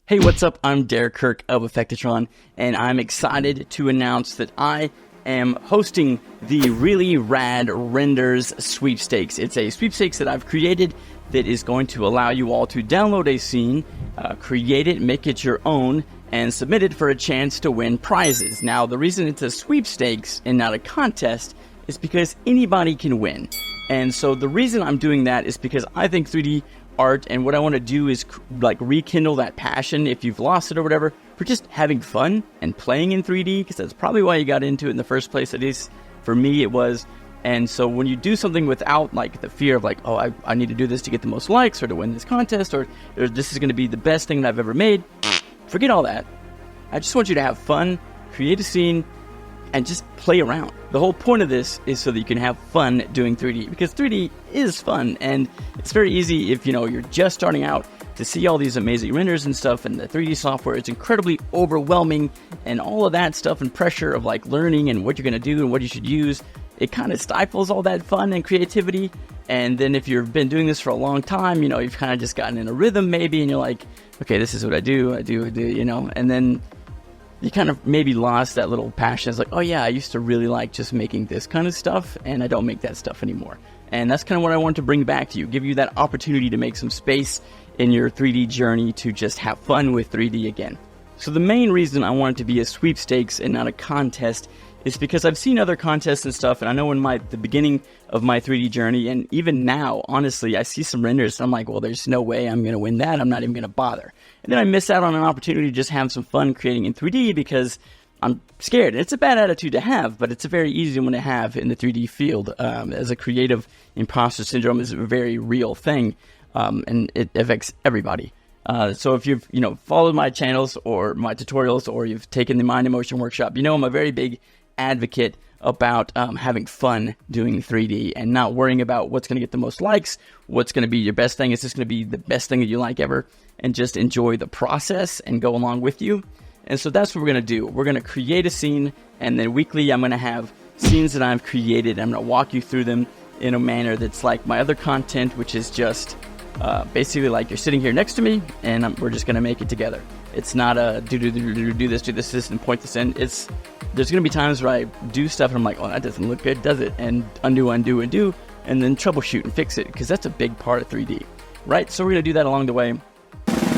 Hey, what's up? I'm Derek Kirk of Effectatron, and I'm excited to announce that I am hosting the Really Rad Renders Sweepstakes. It's a sweepstakes that I've created that is going to allow you all to download a scene, create it, make it your own, and submit it for a chance to win prizes. Now, the reason it's a sweepstakes and not a contest is because anybody can win. And so the reason I'm doing that is because I think 3D art, and what I want to do is like rekindle that passion, if you've lost it or whatever, for just having fun and playing in 3D, because that's probably why you got into it in the first place. At least for me it was. And so when you do something without like the fear of like, oh, I need to do this to get the most likes or to win this contest, or this is going to be the best thing that I've ever made, forget all that. I just want you to have fun, create a scene, and just play around. The whole point of this is so that you can have fun doing 3D, because 3D is fun, and it's very easy if you're just starting out to see all these amazing renders and stuff, and the 3D software is incredibly overwhelming, and all of that stuff and pressure of like learning and what you're going to do and what you should use, it kind of stifles all that fun and creativity. And then if you've been doing this for a long time, you've kind of just gotten in a rhythm maybe, and you're like, okay, this is what I do, and then you kind of maybe lost that little passion. It's like, oh yeah, I used to really like just making this kind of stuff, and I don't make that stuff anymore. And that's kind of what I want to bring back to you, give you that opportunity to make some space in your 3D journey to just have fun with 3D again. So the main reason I want it to be a sweepstakes and not a contest is because I've seen other contests and stuff, and I know in the beginning of my 3D journey, and even now, honestly, I see some renders, and I'm like, well, there's no way I'm going to win that. I'm not even going to bother. And then I miss out on an opportunity to just have some fun creating in 3D because I'm scared. And it's a bad attitude to have, but it's a very easy one to have in the 3D field. As a creative, imposter syndrome is a very real thing, and it affects everybody. So if you've followed my channels or my tutorials, or you've taken the Mind and Motion workshop, I'm a very big advocate about having fun doing 3D and not worrying about what's going to get the most likes, what's going to be your best thing. Is this going to be the best thing that you like ever? And just enjoy the process and go along with you. And so that's what we're going to do. We're going to create a scene, and then weekly I'm going to have scenes that I've created. I'm going to walk you through them in a manner that's like my other content, which is just basically like you're sitting here next to me, and we're just going to make it together. It's not a do this, and point this in. There's going to be times where I do stuff and I'm like, oh, that doesn't look good, does it? And undo, and then troubleshoot and fix it, because that's a big part of 3D, right? So we're going to do that along the way.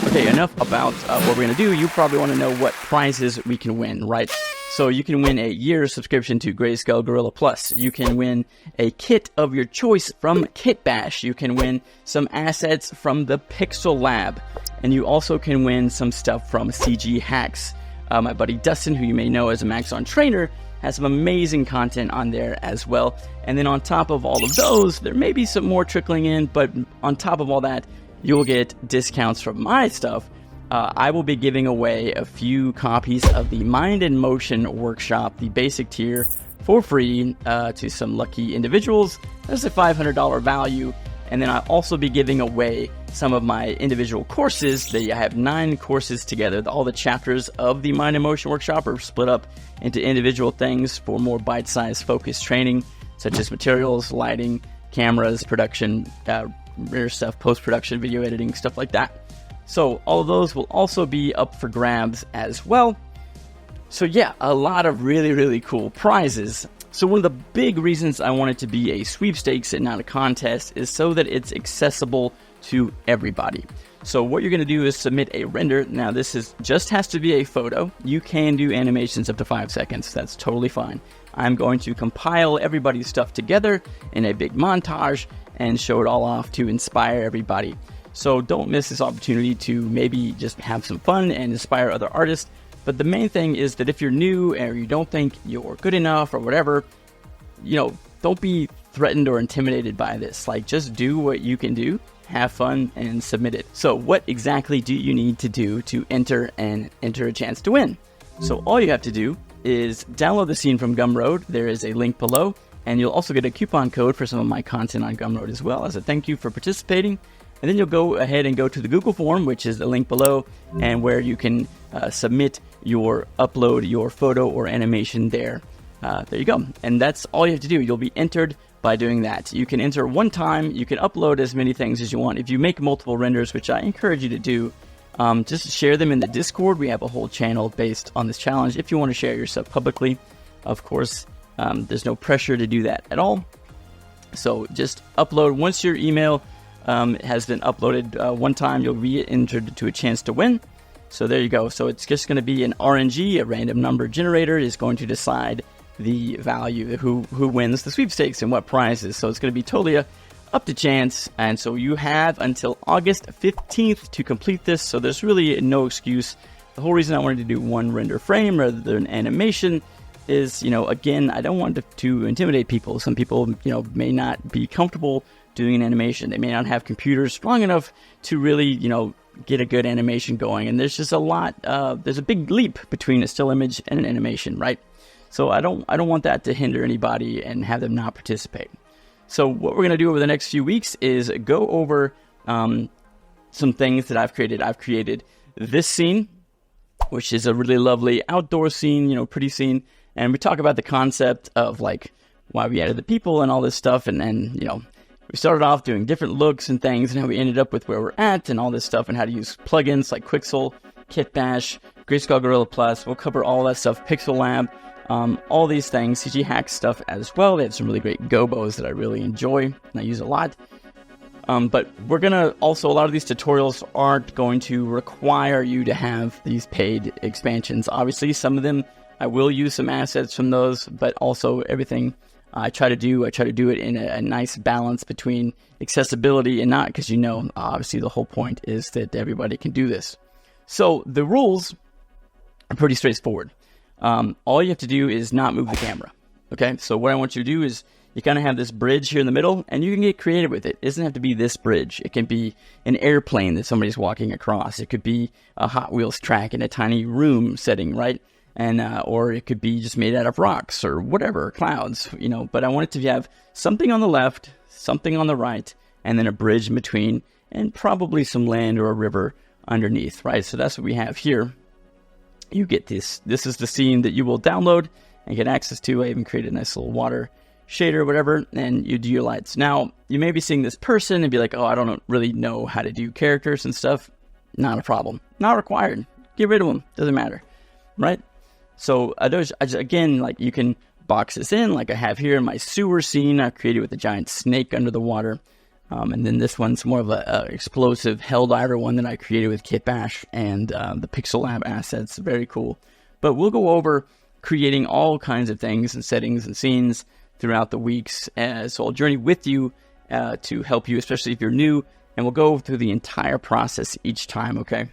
Okay, enough about what we're going to do. You probably want to know what prizes we can win, right? So you can win a year's subscription to Grayscale Gorilla Plus. You can win a kit of your choice from Kit Bash. You can win some assets from the Pixel Lab. And you also can win some stuff from CG Hacks. My buddy Dustin, who you may know as a Maxon trainer, has some amazing content on there as well. And then on top of all of those, there may be some more trickling in, but on top of all that, you'll get discounts from my stuff. I will be giving away a few copies of the Mind and Motion workshop, the basic tier, for free to some lucky individuals. That's a $500 value. And then I'll also be giving away some of my individual courses. I have 9 courses together. All the chapters of the Mind and Motion workshop are split up into individual things for more bite-sized focused training, such as materials, lighting, cameras, production, rare stuff, post-production, video editing, stuff like that. So all of those will also be up for grabs as well. So yeah, a lot of really, really cool prizes. So one of the big reasons I want it to be a sweepstakes and not a contest is so that it's accessible to everybody. So what you're going to do is submit a render. Now this just has to be a photo. You can do animations up to 5 seconds. That's totally fine. I'm going to compile everybody's stuff together in a big montage and show it all off to inspire everybody. So don't miss this opportunity to maybe just have some fun and inspire other artists. But the main thing is that if you're new or you don't think you're good enough or whatever, don't be threatened or intimidated by this. Like, just do what you can do, have fun, and submit it. So what exactly do you need to do to enter a chance to win? So all you have to do is download the scene from Gumroad. There is a link below, and you'll also get a coupon code for some of my content on Gumroad as well, as a thank you for participating. And then you'll go ahead and go to the Google form, which is the link below, and where you can submit upload your photo or animation there. There you go. And that's all you have to do. You'll be entered by doing that. You can enter one time. You can upload as many things as you want. If you make multiple renders, which I encourage you to do, just share them in the Discord. We have a whole channel based on this challenge. If you want to share your stuff publicly, of course, there's no pressure to do that at all. So just upload. Once your email has been uploaded one time, you'll be entered to a chance to win. So there you go. So it's just going to be an RNG, a random number generator is going to decide the value, who wins the sweepstakes and what prizes. So it's going to be totally up to chance. And so you have until August 15th to complete this. So there's really no excuse. The whole reason I wanted to do one render frame rather than animation is, again, I don't want to intimidate people. Some people, may not be comfortable doing an animation. They may not have computers strong enough to really, get a good animation going. And there's just there's a big leap between a still image and an animation, right? So I don't want that to hinder anybody and have them not participate. So what we're going to do over the next few weeks is go over some things that I've created. I've created this scene, which is a really lovely outdoor scene, pretty scene. And we talk about the concept of like why we added the people and all this stuff. And we started off doing different looks and things and how we ended up with where we're at and all this stuff and how to use plugins like Quixel, Kitbash, Grayscale Gorilla Plus. We'll cover all that stuff, Pixel Lab, all these things, CG Hack stuff as well. They have some really great gobos that I really enjoy and I use a lot. But we're going to also, a lot of these tutorials aren't going to require you to have these paid expansions. Obviously, some of them I will use some assets from those, but also everything I try to do it in a nice balance between accessibility and not, because obviously the whole point is that everybody can do this. So the rules are pretty straightforward. All you have to do is not move the camera. Okay, so what I want you to do is you kind of have this bridge here in the middle, and you can get creative with it. It doesn't have to be this bridge. It can be an airplane that somebody's walking across. It could be a Hot Wheels track in a tiny room setting, right? And or it could be just made out of rocks or whatever, clouds, But I want it to have something on the left, something on the right, and then a bridge in between, and probably some land or a river underneath, right? So that's what we have here. You get this. This is the scene that you will download and get access to. I even created a nice little water shader or whatever, and you do your lights. Now, you may be seeing this person and be like, oh, I don't really know how to do characters and stuff. Not a problem. Not required. Get rid of them. Doesn't matter, right? So again, like you can box this in like I have here in my sewer scene. I've created with a giant snake under the water. And then this one's more of a explosive helldiver one that I created with Kitbash and the Pixel Lab assets. Very cool. But we'll go over creating all kinds of things and settings and scenes throughout the weeks. So I'll journey with you to help you, especially if you're new. And we'll go through the entire process each time, okay?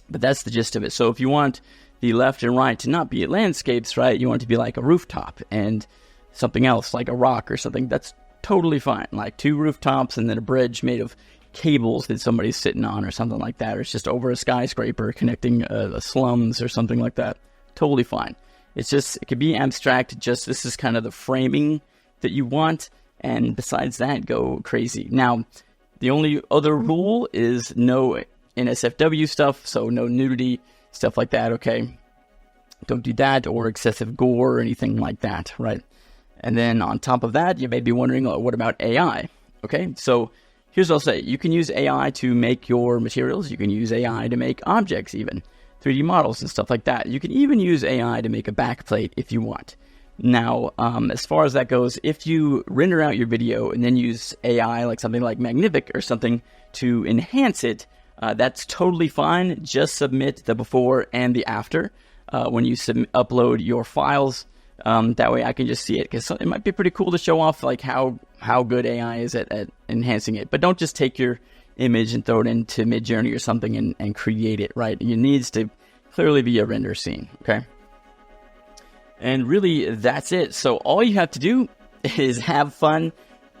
But that's the gist of it. So if you want the left and right to not be landscapes, right? You want it to be like a rooftop and something else like a rock or something. That's totally fine. Like 2 rooftops and then a bridge made of cables that somebody's sitting on or something like that. Or it's just over a skyscraper connecting the slums or something like that. Totally fine. It's just, it could be abstract. Just this is kind of the framing that you want. And besides that, go crazy. Now, the only other rule is no NSFW stuff. So no nudity, stuff like that, okay? Don't do that, or excessive gore or anything like that, right? And then on top of that, you may be wondering, oh, what about AI? Okay, so here's what I'll say. You can use AI to make your materials. You can use AI to make objects even, 3D models and stuff like that. You can even use AI to make a backplate if you want. Now, as far as that goes, if you render out your video and then use AI, like something like Magnific or something, to enhance it, that's totally fine. Just submit the before and the after when you upload your files. That way I can just see it, because it might be pretty cool to show off like how good AI is at enhancing it. But don't just take your image and throw it into Midjourney or something and create it, right? It needs to clearly be a render scene, okay? And really, that's it. So all you have to do is have fun.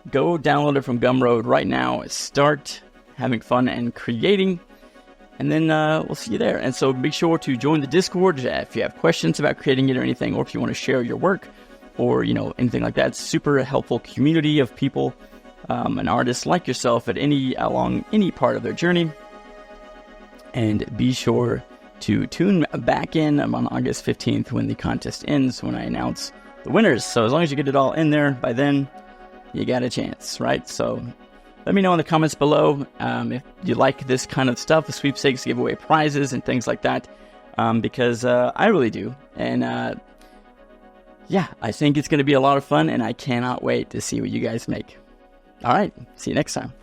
Go download it from Gumroad right now. Start having fun and creating, and then we'll see you there. And so make sure to join the Discord if you have questions about creating it or anything, or if you want to share your work or anything like that. It's super helpful community of people and artists like yourself at along any part of their journey. And be sure to tune back in on August 15th when the contest ends, when I announce the winners. So as long as you get it all in there by then, you got a chance, right? So let me know in the comments below if you like this kind of stuff, the sweepstakes, giveaway prizes and things like that, because I really do. And yeah, I think it's going to be a lot of fun, and I cannot wait to see what you guys make. All right, see you next time.